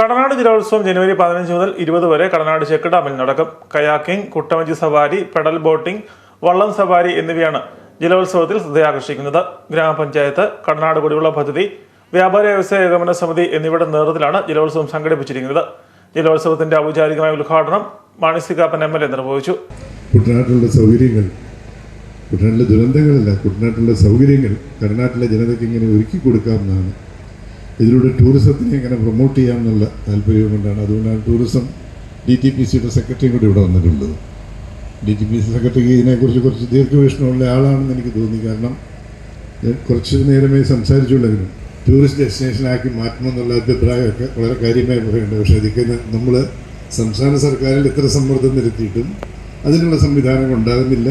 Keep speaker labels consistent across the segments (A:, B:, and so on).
A: കടനാട് ജലോത്സവം ജനുവരി 15 മുതൽ 20 വരെ കടനാട് ചെക്ക് ഡാമിൽ നടക്കും. കയാക്കിംഗ്, കുട്ടവഞ്ചി സവാരി, പെഡൽ ബോട്ടിംഗ്, വള്ളം സവാരി എന്നിവയാണ് ജലോത്സവത്തിൽ ശ്രദ്ധയാകർഷിക്കുന്നത്. ഗ്രാമപഞ്ചായത്ത്, കടനാട് കുടിവെള്ള പദ്ധതി, വ്യാപാര വ്യവസായ ഏകോപന സമിതി എന്നിവയുടെ നേതൃത്വത്തിലാണ് ജലോത്സവം സംഘടിപ്പിച്ചിരിക്കുന്നത്. ജലോത്സവത്തിന്റെ ഔപചാരികമായ ഉദ്ഘാടനം മാണി സി കാപ്പൻ MLA നിർവഹിച്ചു.
B: കുട്ടനാട്ടിലുള്ള സൗകര്യങ്ങൾ, കുട്ടനാട്ടിലെ ദുരന്തങ്ങളല്ല, കുട്ടനാട്ടിലുള്ള സൗകര്യങ്ങൾ കടനാട്ടിലെ ജനതയ്ക്ക് ഇങ്ങനെ ഒരുക്കി കൊടുക്കാമെന്നാണ്. ഇതിലൂടെ ടൂറിസത്തിനെ എങ്ങനെ പ്രൊമോട്ട് ചെയ്യാമെന്നുള്ള താല്പര്യം കൊണ്ടാണ്. അതുകൊണ്ടാണ് ടൂറിസം DTPCയുടെ സെക്രട്ടറിയും കൂടി ഇവിടെ വന്നിട്ടുള്ളത്. DTPC സെക്രട്ടറിക്ക് ഇതിനെക്കുറിച്ച് കുറച്ച് ദീർഘവീക്ഷണമുള്ള ആളാണെന്ന് എനിക്ക് തോന്നി. കാരണം കുറച്ച് നേരമേ സംസാരിച്ചുള്ളതിനും ടൂറിസ്റ്റ് ഡെസ്റ്റിനേഷനാക്കി മാറ്റണമെന്നുള്ള അഭിപ്രായമൊക്കെ വളരെ കാര്യമായി പറയുന്നുണ്ട്. പക്ഷേ അതൊക്കെ നമ്മൾ സംസ്ഥാന സർക്കാരിൽ എത്ര സമ്മർദ്ദം നിരത്തിയിട്ടും അതിനുള്ള സംവിധാനങ്ങൾ ഉണ്ടാകുന്നില്ല.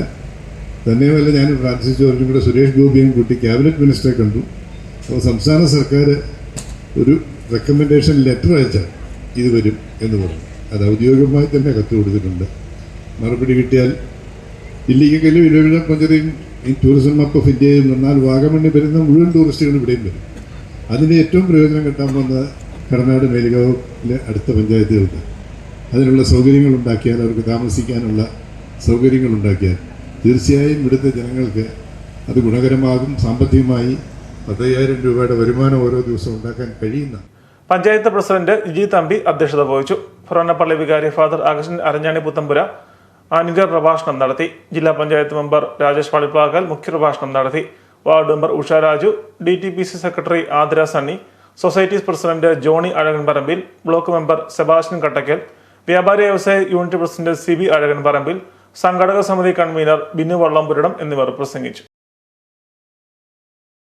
B: തന്നെയുമല്ല, ഞാൻ ഫ്രാൻസിസ് ജോർജും കൂടെ സുരേഷ് ഗോപിയും കൂട്ടി ക്യാബിനറ്റ് മിനിസ്റ്ററെ കണ്ടു. അപ്പോൾ സംസ്ഥാന സർക്കാർ ഒരു റെക്കമെൻഡേഷൻ ലെറ്റർ അയച്ചാൽ ഇത് വരും എന്ന് പറഞ്ഞു. അത് ഔദ്യോഗികമായി തന്നെ കത്ത് കൊടുത്തിട്ടുണ്ട്. മറുപടി കിട്ടിയാൽ ഇല്ലീഗലും ഇരവിഴ പഞ്ചറിയും ഈ ടൂറിസം മാപ്പ് ഓഫ് ഇന്ത്യയിൽ നിന്നാൽ വാഗമണ്ണിൽ വരുന്ന മുഴുവൻ ടൂറിസ്റ്റുകളും ഇവിടെയും വരും. അതിൻ്റെ ഏറ്റവും പ്രയോജനം കിട്ടാൻ പോകുന്നത് കടനാട് മേലുകാവിലെ അടുത്ത പഞ്ചായത്തുകൾക്ക് അതിനുള്ള സൗകര്യങ്ങൾ ഉണ്ടാക്കിയാൽ, അവർക്ക് താമസിക്കാനുള്ള സൗകര്യങ്ങൾ ഉണ്ടാക്കിയാൽ തീർച്ചയായും ഇവിടുത്തെ ജനങ്ങൾക്ക് അത് ഗുണകരമാകും. സാമ്പത്തികമായി 10,000 രൂപയുടെ വരുമാനം ഓരോ ദിവസവും ഉണ്ടാക്കാൻ കഴിയുന്ന.
A: പഞ്ചായത്ത് പ്രസിഡന്റ് ജി തമ്പി അധ്യക്ഷത വഹിച്ചു. ഫൊറോനപ്പള്ളി വികാരി ഫാദർ അഗസ്റ്റിൻ അരഞ്ഞാണി പുത്തമ്പുര അനുഗ്രഹ പ്രഭാഷണം നടത്തി. ജില്ലാ പഞ്ചായത്ത് മെമ്പർ രാജേഷ് പള്ളിപ്പാക്കൽ മുഖ്യപ്രഭാഷണം നടത്തി. Ward member Usha Raju, DTPC secretary Athira Sunny, societies president Johny Azhakan Parambil, block member Sebastian Kattakkal, വ്യാപാരി വ്യവസായ unit president CB Azhakan Parambil, സംഘടക സമിതി കൺവീനർ ബിനു വള്ളംപുരടം എന്നിവർ പ്രസംഗിച്ചു.